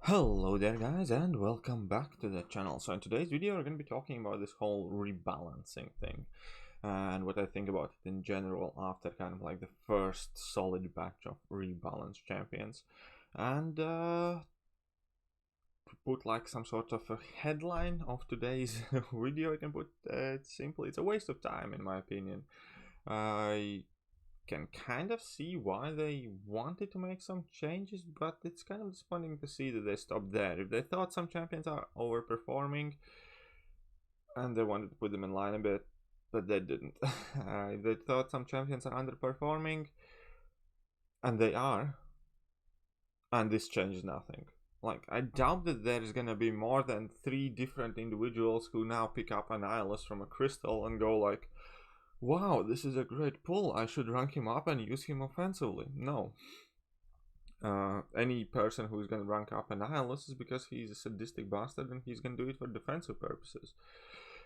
Hello there guys and welcome back to the channel. So in today's video we're going to be talking about this whole rebalancing thing and what I think about it in general after kind of like the first solid batch of rebalanced champions, and to put like some sort of a headline of today's video, I can put it simply, it's a waste of time in my opinion. I can kind of see why they wanted to make some changes, but it's kind of disappointing to see that they stopped there. If they thought some champions are overperforming and they wanted to put them in line a bit, but they didn't. If they thought some champions are underperforming, and they are, and this changes nothing. Like, I doubt that there's gonna be more than 3 different individuals who now pick up an Nihilus from a crystal and go like, wow, this is a great pull, I should rank him up and use him offensively. No. Any person who's going to rank up an Nihilus is because he's a sadistic bastard and he's going to do it for defensive purposes.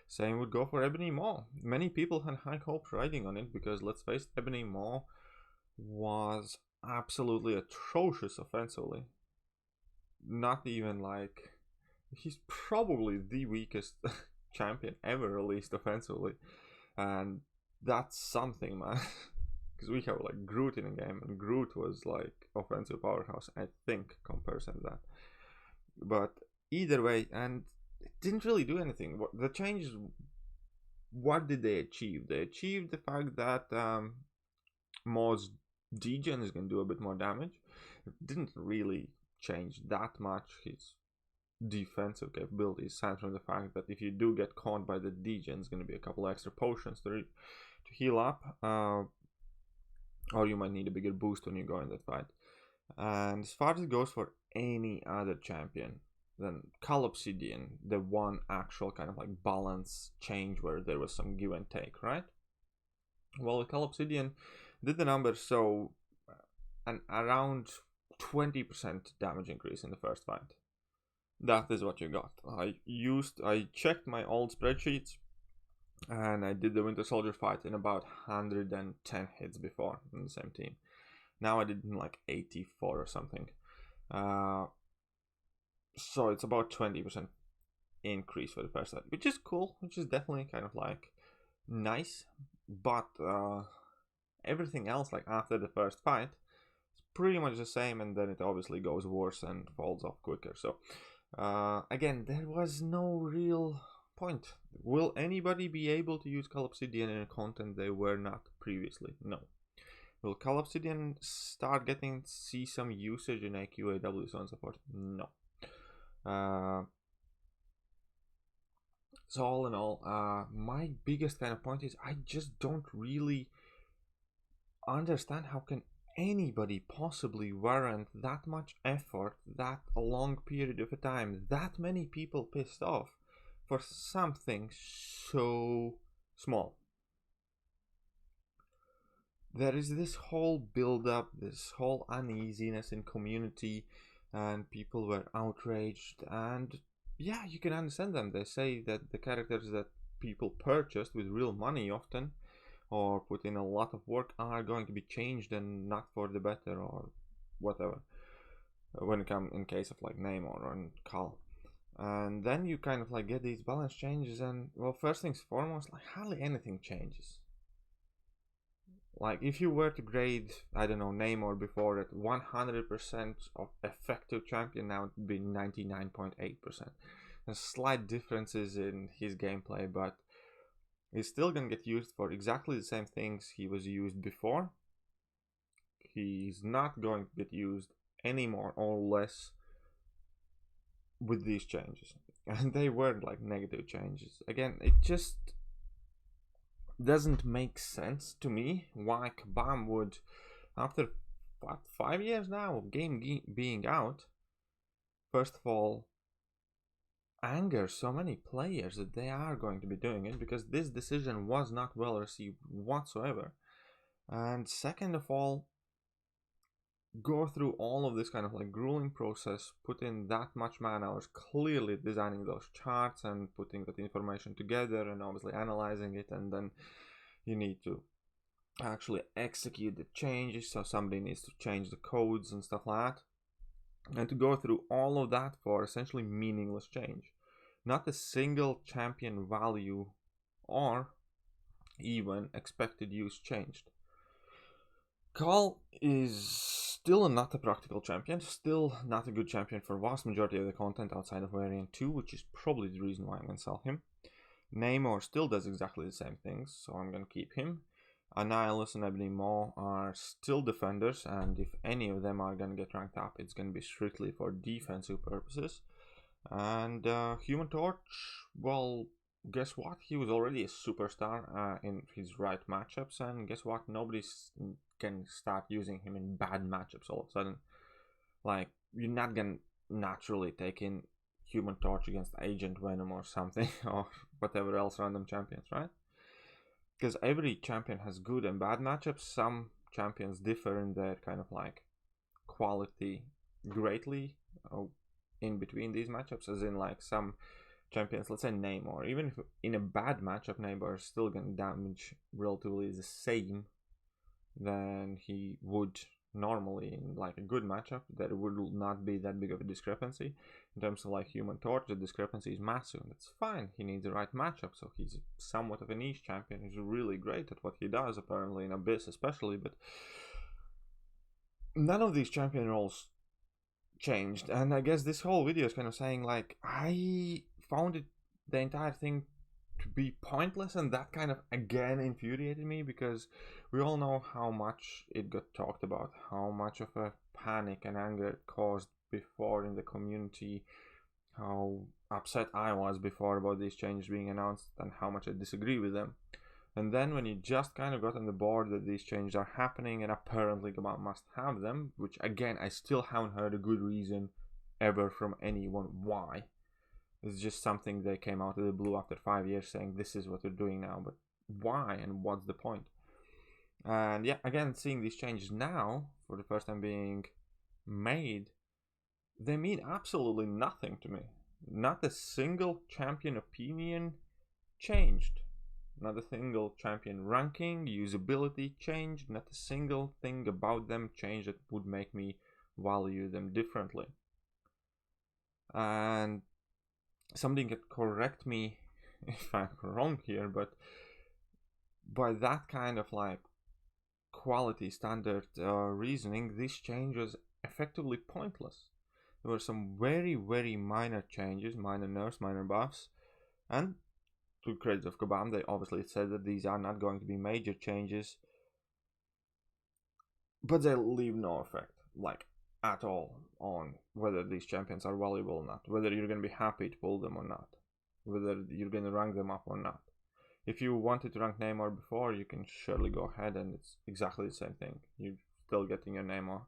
Same would go for Ebony Maw. Many people had high hopes riding on it because, let's face it, Ebony Maw was absolutely atrocious offensively. Not even like... He's probably the weakest champion ever released offensively. And that's something, man. Because we have like Groot in the game, and Groot was like offensive powerhouse, I think, comparison to that. But either way, and it didn't really do anything. The changes, what did they achieve? They achieved the fact that Maw's degen is going to do a bit more damage. It didn't really change that much his defensive capabilities, aside from the fact that if you do get caught by the degen, it's going to be a couple extra potions to heal up, or you might need a bigger boost when you go in that fight. And as far as it goes for any other champion, then Cull Obsidian, the one actual kind of like balance change where there was some give and take, right? Well, Cull Obsidian did the numbers, so an around 20% damage increase in the first fight. That is what you got. I checked my old spreadsheets, and I did the Winter Soldier fight in about 110 hits before in the same team. Now I did in like 84 or something. So it's about 20% increase for the first fight, which is cool, which is definitely kind of like nice. But everything else, like after the first fight, it's pretty much the same, and then it obviously goes worse and falls off quicker. So again, there was no real point. Will anybody be able to use Cull Obsidian in content they were not previously? No. Will Cull Obsidian start getting see some usage in AQ, AW, so on and so forth? No. So all in all, my biggest kind of point is I just don't really understand how can anybody possibly warrant that much effort, that long period of a time, that many people pissed off for something so small. There is this whole build-up, this whole uneasiness in community, and people were outraged, and yeah, you can understand them. They say that the characters that people purchased with real money often, or put in a lot of work, are going to be changed and not for the better or whatever, when it comes in case of like Namor or Cull. And then you kind of like get these balance changes, and well, first things foremost, like hardly anything changes. Like if you were to grade, I don't know, Namor before at 100% of effective champion, now it would be 99.8%. There's slight differences in his gameplay, but he's still gonna get used for exactly the same things he was used before. He's not going to get used any more or less with these changes. And they weren't like negative changes. Again, it just doesn't make sense to me why Kabam would, after what, 5 years now of game being out, first of all, anger so many players that they are going to be doing it, because this decision was not well received whatsoever. And second of all, go through all of this kind of like grueling process, put in that much man hours clearly designing those charts and putting that information together and obviously analyzing it, and then you need to actually execute the changes, so somebody needs to change the codes and stuff like that. And to go through all of that for essentially meaningless change. Not a single champion value or even expected use changed. Carl is still not a practical champion, still not a good champion for vast majority of the content outside of variant 2, which is probably the reason why I'm going to sell him. Namor still does exactly the same things, so I'm going to keep him. Annihilus and Ebony Maw are still defenders, and if any of them are going to get ranked up, it's going to be strictly for defensive purposes. And Human Torch, well, guess what? He was already a superstar in his right matchups, and guess what? Nobody can start using him in bad matchups all of a sudden. Like, you're not going to naturally take in Human Torch against Agent Venom or something, or whatever else random champions, right? Because every champion has good and bad matchups. Some champions differ in their kind of like quality greatly in between these matchups, as in like some champions, let's say Namor, even if in a bad matchup Namor is still going to damage relatively the same than he would normally in like a good matchup. There would not be that big of a discrepancy. In terms of like Human Torch, the discrepancy is massive. That's fine. He needs the right matchup, so he's somewhat of a niche champion. He's really great at what he does, apparently in Abyss especially, but none of these champion roles changed. And I guess this whole video is kind of saying like, I found it, the entire thing, to be pointless, and that kind of again infuriated me, because we all know how much it got talked about, how much of a panic and anger it caused before in the community, how upset I was before about these changes being announced, and how much I disagree with them. And then when you just kind of got on the board that these changes are happening and apparently Gabam must have them, which again I still haven't heard a good reason ever from anyone why. It's just something they came out of the blue after 5 years saying this is what we're doing now, but why and what's the point? And yeah, again, seeing these changes now for the first time being made, they mean absolutely nothing to me. Not a single champion opinion changed. Not a single champion ranking, usability changed. Not a single thing about them changed that would make me value them differently. And somebody can correct me if I'm wrong here, but by that kind of like quality standard reasoning, this change was effectively pointless. There were some very, very minor changes, minor nerfs, minor buffs, and to credit of Kabam, they obviously said that these are not going to be major changes, but they leave no effect, like at all, on whether these champions are valuable or not, whether you're going to be happy to pull them or not, whether you're going to rank them up or not. If you wanted to rank Namor before, you can surely go ahead, and it's exactly the same thing. You're still getting your Namor.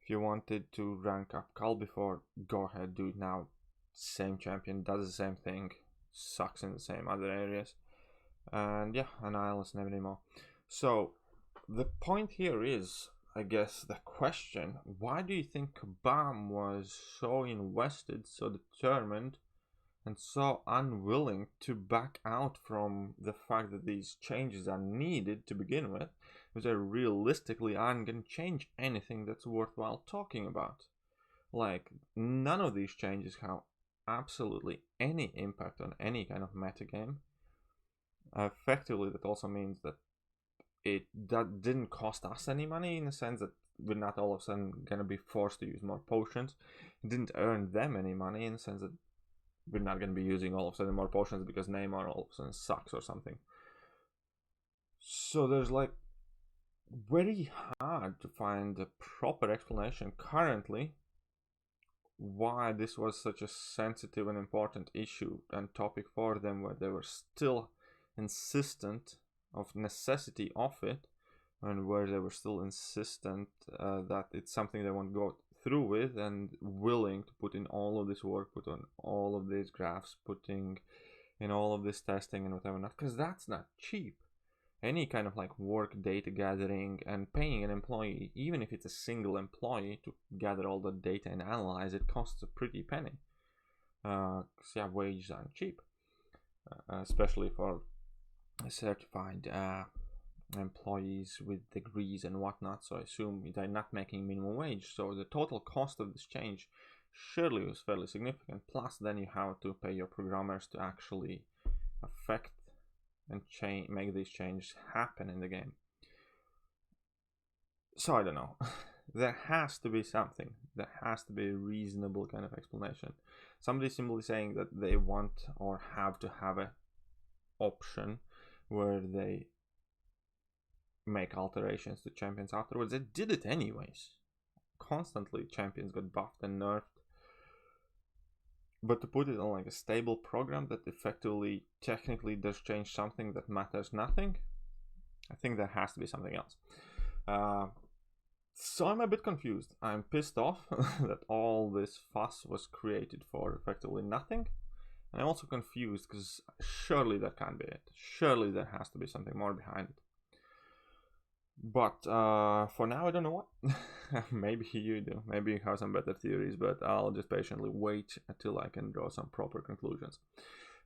If you wanted to rank up Khal before, go ahead, do it now. Same champion, does the same thing, sucks in the same other areas. And yeah, Annihilus and everything more. So, the point here is, I guess, the question, why do you think Kabam was so invested, so determined, and so unwilling to back out from the fact that these changes are needed to begin with, because they realistically aren't going to change anything that's worthwhile talking about? Like, none of these changes have absolutely any impact on any kind of metagame. Effectively, that also means that that didn't cost us any money, in the sense that we're not all of a sudden going to be forced to use more potions. It didn't earn them any money, in the sense that we're not going to be using all of a sudden more potions because Neymar all of a sudden sucks or something. So there's like very hard to find a proper explanation currently why this was such a sensitive and important issue and topic for them, where they were still insistent of necessity of it, and where they were still insistent that it's something they want to go through with, and willing to put in all of this work, put on all of these graphs, putting in all of this testing and whatever not, because that's not cheap. Any kind of like work, data gathering, and paying an employee, even if it's a single employee, to gather all the data and analyze it, costs a pretty penny. Because yeah, wages aren't cheap, especially for a certified employees with degrees and whatnot, so I assume they're not making minimum wage. So the total cost of this change surely was fairly significant. Plus, then you have to pay your programmers to actually affect and make these changes happen in the game. So I don't know. There has to be something. There has to be a reasonable kind of explanation. Somebody simply saying that they want or have to have an option where they make alterations to champions afterwards. They did it anyways. Constantly champions got buffed and nerfed. But to put it on like a stable program that effectively technically does change something that matters nothing, I think there has to be something else. So I'm a bit confused. I'm pissed off that all this fuss was created for effectively nothing. And I'm also confused because surely that can't be it. Surely there has to be something more behind it. But for now, I don't know what. Maybe you do. Maybe you have some better theories, but I'll just patiently wait until I can draw some proper conclusions.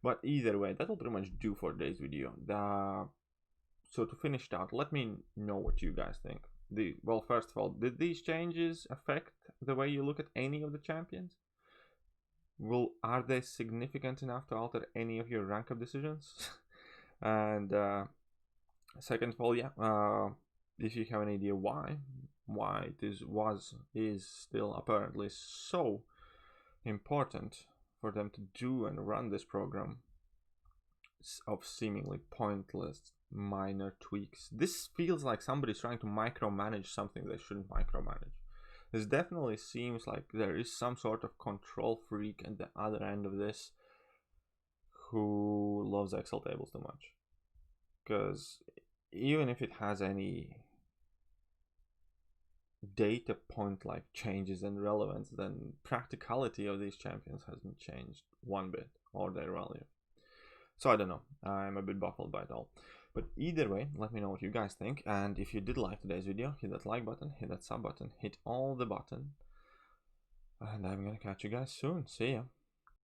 But either way, that'll pretty much do for today's video. So to finish it out, let me know what you guys think. Well, first of all, did these changes affect the way you look at any of the champions? Are they significant enough to alter any of your rank up decisions? And second of all, if you have an idea why this is still apparently so important for them to do and run this program of seemingly pointless minor tweaks. This feels like somebody's trying to micromanage something they shouldn't micromanage. This definitely seems like there is some sort of control freak at the other end of this who loves Excel tables too much. Because even if it has any data point like changes and relevance, then practicality of these champions hasn't changed one bit, or their value. So I don't know, I'm a bit baffled by it all. But either way, let me know what you guys think, and if you did like today's video, hit that like button, hit that sub button, hit all the button, and I'm gonna catch you guys soon. See ya.